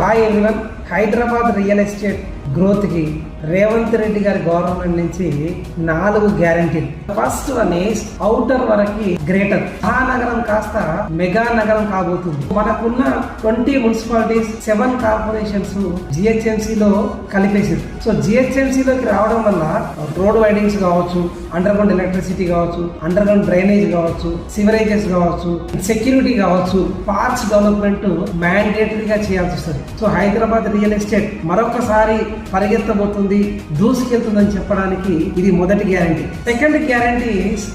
Hi everyone, Hyderabad real estate growth కి రేవంత్ రెడ్డి గారి government నుంచి 4 గ్యారంటీలు. ఫస్ట్ వన్ ఈస్ ఔటర్ వరకు గ్రేటర్ మహానగరం కాస్త మెగా నగరం కాబోతుంది. మనకున్న 20 మున్సిపాలిటీస్ 7 కార్పొరేషన్స్ జిహెచ్ఎంసీ లో కలిపేసింది. సో జిహెచ్ఎంసీ లోకి రావడం వల్ల రోడ్ వైడింగ్స్ కావచ్చు, అండర్ గ్రౌండ్ ఎలక్ట్రిసిటీ కావచ్చు, అండర్ గ్రౌండ్ డ్రైనేజ్ కావచ్చు, సివరేజెస్ కావచ్చు, సెక్యూరిటీ కావచ్చు, పార్క్స్ డెవలప్మెంట్ మ్యాండేటరీగా చేయాల్సి వస్తుంది. సో హైదరాబాద్ రియల్ ఎస్టేట్ మరొకసారి పరిగెత్తబోతుంది, దూసుకెళ్తుందని చెప్పడానికి ఇది మొదటి guarantee. Second guarantee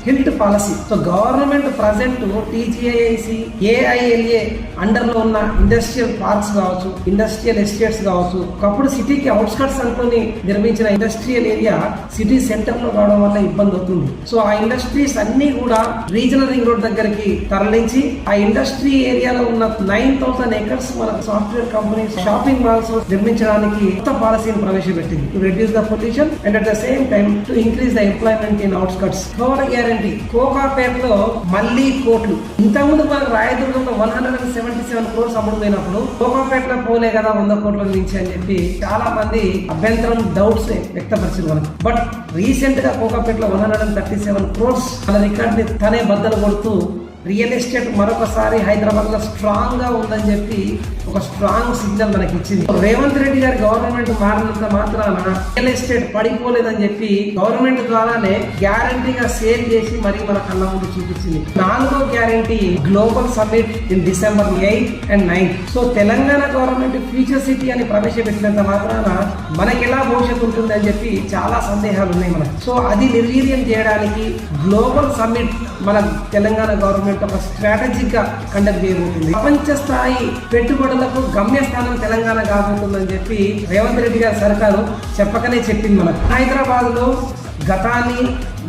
HILT policy. So government present TGIIC AILA under లో ఉన్న ఇండస్ట్రియల్ పార్క్స్ కావచ్చు, ఇండస్ట్రియల్ ఎస్టేట్స్ కావచ్చు, ఒకప్పుడు సిటీకి అవుట్స్కట్స్ అనుకుని నిర్మించిన ఇండస్ట్రియల్ ఏరియా సిటీ సెంటర్ లో రావడం వల్ల ఇబ్బంది అవుతుంది. సో ఆ ఇండస్ట్రీస్ అన్ని కూడా రీజనల్ రింగ్ రోడ్ దగ్గరికి తరలించి ఆ ఇండస్ట్రీ ఏరియాలో ఉన్న 9,000 acres మన సాఫ్ట్వేర్ కంపెనీ షాపింగ్ మాల్స్ నిర్మించడానికి కొత్త పాలసీని ప్రవేశపెట్టింది. To reduce the pollution and at the same time to increase the employment in outskirts. Third guarantee కోకాపేటలో మళ్ళీ కోట్లు. ఇంతకుముందు మనకు రాయదుర్గంలో 177 crores అమ్ముడుపోయినప్పుడు కోకాపేటలో పోలే కదా 100 కోట్ల నుంచి అని చెప్పి చాలా మంది అభ్యంతరం, డౌట్స్ వ్యక్తపరిచారు మనకు. బట్ రీసెంట్ గా కోకాపేటలో 137 crores మన రికార్డ్ ని తనే బద్దలు కొడుతూ రియల్ ఎస్టేట్ మరొకసారి హైదరాబాద్ లో స్ట్రాంగ్ గా ఉందని చెప్పి ఒక స్ట్రాంగ్ సిగ్నల్ మనకి ఇచ్చింది. రేవంత్ రెడ్డి గారి గవర్నమెంట్ మారినంత మాత్రాన రియల్ ఎస్టేట్ పడిపోలేదని చెప్పి గవర్నమెంట్ ద్వారానే గ్యారంటీగా సేల్ చేసి మరి మన కళ్ళ ముందు చూపించింది. 4వ guarantee global summit in December 8 and 9. So Telangana government future city అని ప్రవేశపెట్టినంత మాత్రాన మనకి ఎలా భవిష్యత్తు ఉంటుంది అని చెప్పి చాలా సందేహాలు ఉన్నాయి మనకు. సో అది నిర్వీర్యం చేయడానికి గ్లోబల్ సమ్మిట్ మన తెలంగాణ గవర్నమెంట్ ఒక స్ట్రాటజిక్ గా కండక్ట్ చేయబోతుంది. ప్రపంచ స్థాయి పెట్టుబడులకు గమ్యస్థానం తెలంగాణ కాబోతుందని చెప్పి రేవంత్ రెడ్డి గారి సర్కారు చెప్పకనే చెప్పింది మనకు. హైదరాబాద్ లో గతాన్ని,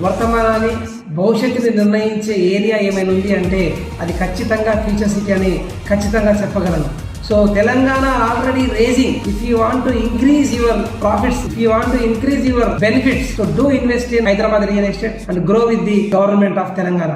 వర్తమానాన్ని, భవిష్యత్తుని నిర్ణయించే ఏరియా ఏమైనా ఉంది అంటే అది ఖచ్చితంగా ఫ్యూచర్ సిటీ అని ఖచ్చితంగా చెప్పగలను. So Telangana already raising. If you want to increase your profits, if you want to increase your benefits, so do invest in Hyderabad real estate and grow with the government of Telangana.